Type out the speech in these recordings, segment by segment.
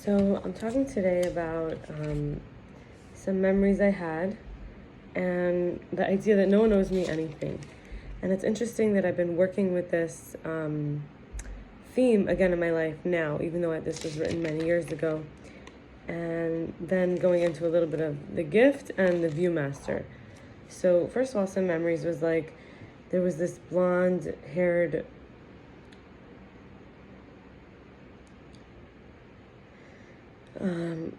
So I'm talking today about some memories I had and the idea that no one owes me anything. And it's interesting that I've been working with this theme again in my life now, even though this was written many years ago. And then going into a little bit of the gift and the viewmaster. So first of all, some memories was like, there was this blonde-haired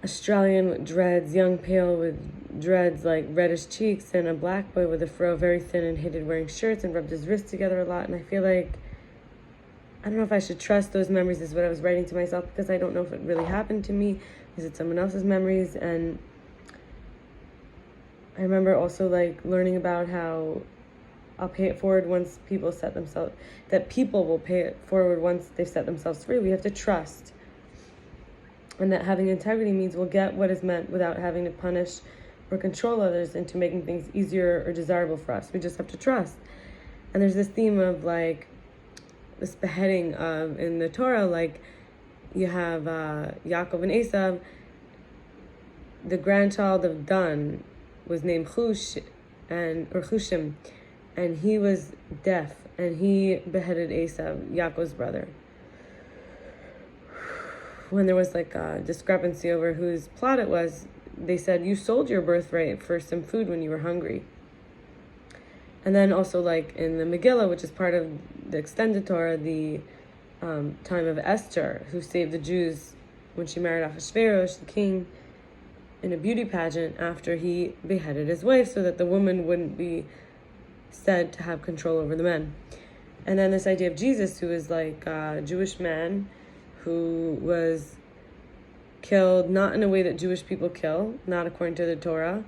Australian with dreads, young pale with dreads, like reddish cheeks, and a black boy with a fro, very thin and hated wearing shirts and rubbed his wrists together a lot. And I feel like, I don't know if I should trust those memories is what I was writing to myself, because I don't know if it really happened to me. Is it someone else's memories? And I remember also like learning about how I'll pay it forward once people set themselves, that people will pay it forward once they've set themselves free. We have to trust. And that having integrity means we'll get what is meant without having to punish or control others into making things easier or desirable for us. We just have to trust. And there's this theme of like this beheading of in the Torah, like you have Yaakov and Esav. The grandchild of Dan was named Chushim, and he was deaf, and he beheaded Esav, Yaakov's brother. When there was like a discrepancy over whose plot it was, they said, you sold your birthright for some food when you were hungry. And then also like in the Megillah, which is part of the extended Torah, the time of Esther, who saved the Jews when she married Ahasuerus, the king, in a beauty pageant after he beheaded his wife so that the woman wouldn't be said to have control over the men. And then this idea of Jesus, who is like a Jewish man who was killed not in a way that Jewish people kill, not according to the Torah.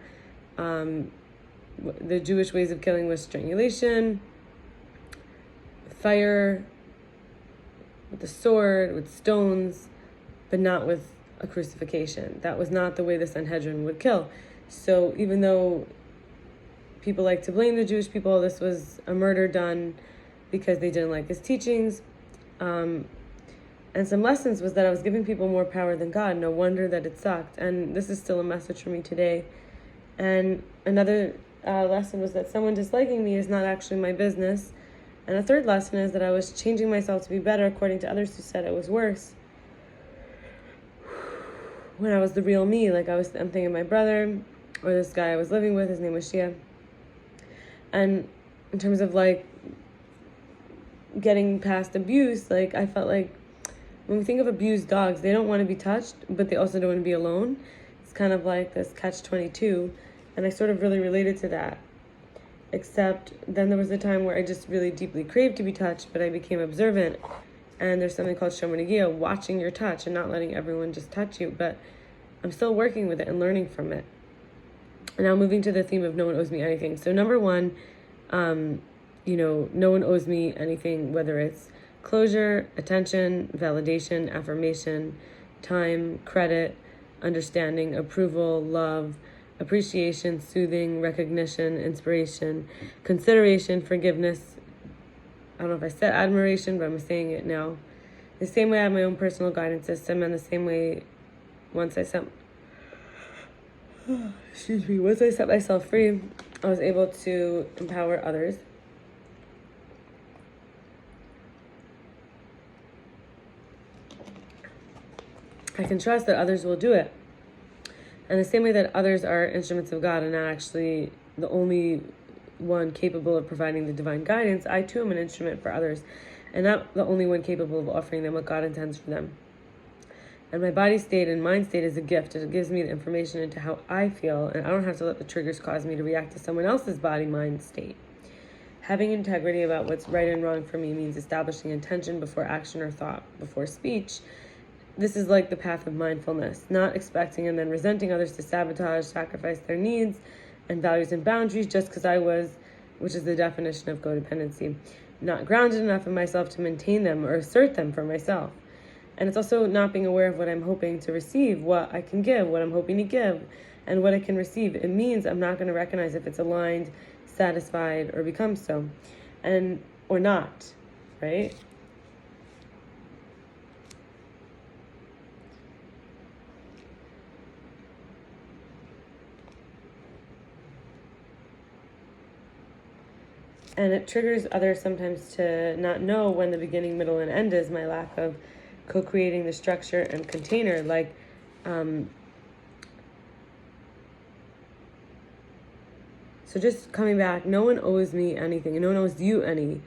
The Jewish ways of killing was strangulation, fire, with the sword, with stones, but not with a crucifixion. That was not the way the Sanhedrin would kill. So even though people like to blame the Jewish people, this was a murder done because they didn't like his teachings. And some lessons was that I was giving people more power than God. No wonder that it sucked. And this is still a message for me today. And another lesson was that someone disliking me is not actually my business. And a third lesson is that I was changing myself to be better according to others who said it was worse. When I was the real me, like I'm thinking of my brother or this guy I was living with, his name was Shia. And in terms of like getting past abuse, like I felt like when we think of abused dogs, they don't want to be touched, but they also don't want to be alone. It's kind of like this catch-22, and I sort of really related to that. Except then there was a time where I just really deeply craved to be touched, but I became observant. And there's something called Shomer Negia, watching your touch and not letting everyone just touch you. But I'm still working with it and learning from it. And now moving to the theme of no one owes me anything. So number one, no one owes me anything, whether it's closure, attention, validation, affirmation, time, credit, understanding, approval, love, appreciation, soothing, recognition, inspiration, consideration, forgiveness. I don't know if I said admiration, but I'm saying it now. The same way I have my own personal guidance system, and the same way once I set myself free, I was able to empower others. I can trust that others will do it. And the same way that others are instruments of God and not actually the only one capable of providing the divine guidance, I too am an instrument for others and not the only one capable of offering them what God intends for them. And my body state and mind state is a gift. It gives me the information into how I feel, and I don't have to let the triggers cause me to react to someone else's body, mind state. Having integrity about what's right and wrong for me means establishing intention before action or thought before speech. This is like the path of mindfulness, not expecting and then resenting others to sabotage, sacrifice their needs and values and boundaries just because I was, which is the definition of codependency, not grounded enough in myself to maintain them or assert them for myself. And it's also not being aware of what I'm hoping to receive, what I can give, what I'm hoping to give, and what I can receive. It means I'm not going to recognize if it's aligned, satisfied, or becomes so, or not, right? And it triggers others sometimes to not know when the beginning, middle, and end is. My lack of co-creating the structure and container. Like, so just coming back, no one owes me anything, and no one owes you any.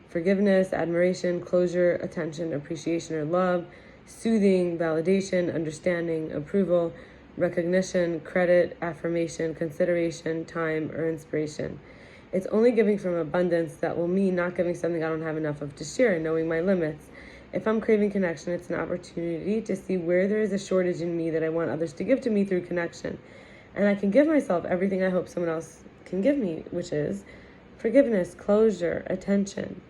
Forgiveness, admiration, closure, attention, appreciation, or love, soothing, validation, understanding, approval, recognition, credit, affirmation, consideration, time, or inspiration. It's only giving from abundance that will mean not giving something I don't have enough of to share, knowing my limits. If I'm craving connection, it's an opportunity to see where there is a shortage in me that I want others to give to me through connection. And I can give myself everything I hope someone else can give me, which is forgiveness, closure, attention,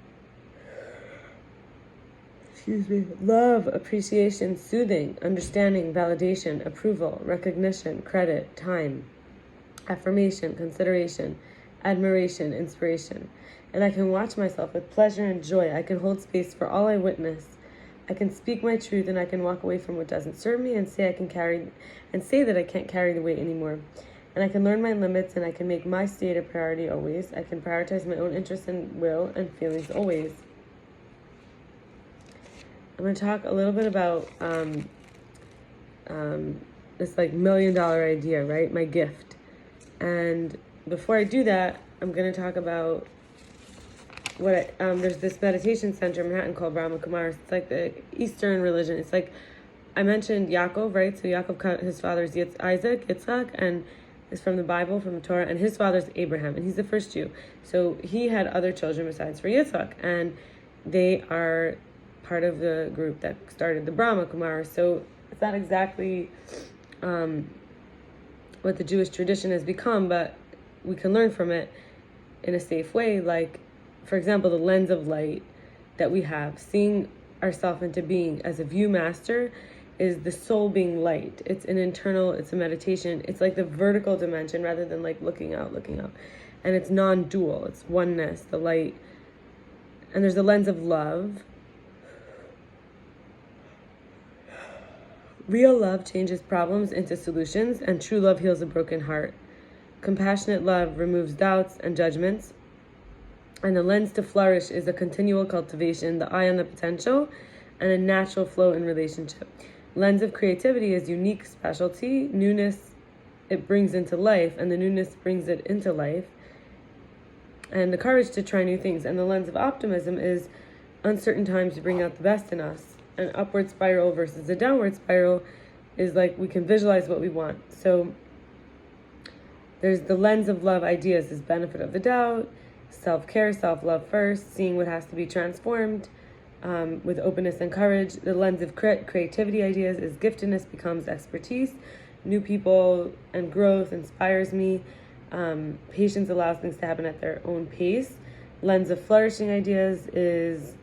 love, appreciation, soothing, understanding, validation, approval, recognition, credit, time, affirmation, consideration, admiration, inspiration. And I can watch myself with pleasure and joy. I can hold space for all I witness. I can speak my truth, and I can walk away from what doesn't serve me and say that I can't carry the weight anymore. And I can learn my limits, and I can make my state a priority always. I can prioritize my own interests and will and feelings always. I'm going to talk a little bit about this like $1 million idea, right? My gift. And before I do that, I'm going to talk about there's this meditation center in Manhattan called Brahma Kumaris. It's like the Eastern religion. It's like, I mentioned Yaakov, right? So Yaakov, his father's Isaac, Yitzhak, and is from the Bible, from the Torah, and his father's Abraham, and he's the first Jew. So he had other children besides for Yitzhak, and they are part of the group that started the Brahma Kumaris. So it's not exactly what the Jewish tradition has become, but we can learn from it in a safe way. Like, for example, the lens of light that we have, seeing ourselves into being as a view master, is the soul being light. It's an internal, it's a meditation. It's like the vertical dimension rather than like looking out. And it's non-dual, it's oneness, the light. And there's the lens of love. Real love changes problems into solutions, and true love heals a broken heart. Compassionate love removes doubts and judgments. And the lens to flourish is a continual cultivation, the eye on the potential, and a natural flow in relationship. Lens of creativity is unique specialty. Newness, it brings into life, and the newness brings it into life. And the courage to try new things. And the lens of optimism is uncertain times bring out the best in us. An upward spiral versus a downward spiral is like we can visualize what we want. So there's the lens of love ideas is benefit of the doubt, self-care, self-love first, seeing what has to be transformed with openness and courage. The lens of creativity ideas is giftedness becomes expertise. New people and growth inspires me. Patience allows things to happen at their own pace. Lens of flourishing ideas is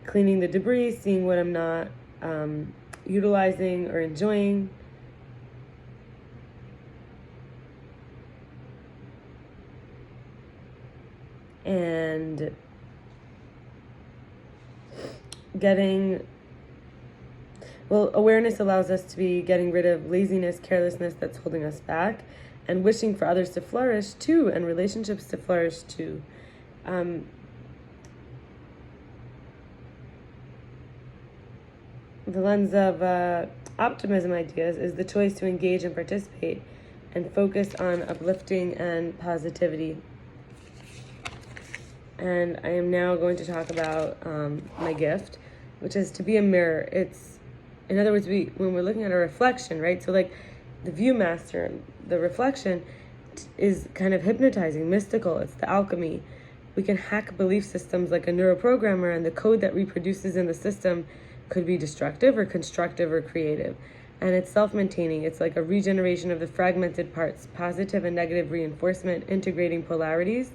cleaning the debris, seeing what I'm not utilizing or enjoying. And awareness allows us to be getting rid of laziness, carelessness that's holding us back, and wishing for others to flourish too, and relationships to flourish too. The lens of optimism ideas is the choice to engage and participate and focus on uplifting and positivity. And I am now going to talk about my gift, which is to be a mirror. It's, in other words, when we're looking at a reflection, right? So like the viewmaster, the reflection is kind of hypnotizing, mystical. It's the alchemy. We can hack belief systems like a neuroprogrammer, and the code that reproduces in the system could be destructive or constructive or creative. And it's self-maintaining. It's like a regeneration of the fragmented parts, positive and negative reinforcement, integrating polarities.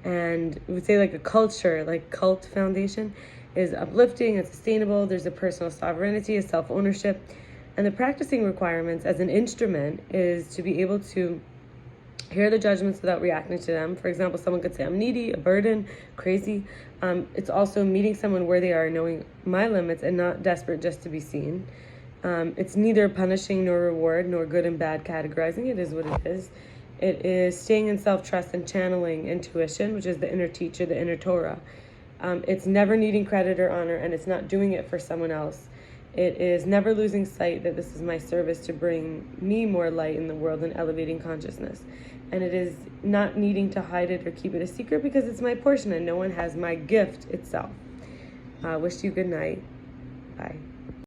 And we would say like a culture, like cult foundation, is uplifting and sustainable. There's a personal sovereignty, a self-ownership. And the practicing requirements as an instrument is to be able to hear the judgments without reacting to them. For example, someone could say, I'm needy, a burden, crazy. It's also meeting someone where they are, knowing my limits and not desperate just to be seen. It's neither punishing nor reward, nor good and bad categorizing. It is what it is. It is staying in self-trust and channeling intuition, which is the inner teacher, the inner Torah. It's never needing credit or honor, and it's not doing it for someone else. It is never losing sight that this is my service to bring me more light in the world and elevating consciousness. And it is not needing to hide it or keep it a secret because it's my portion and no one has my gift itself. Wish you good night. Bye.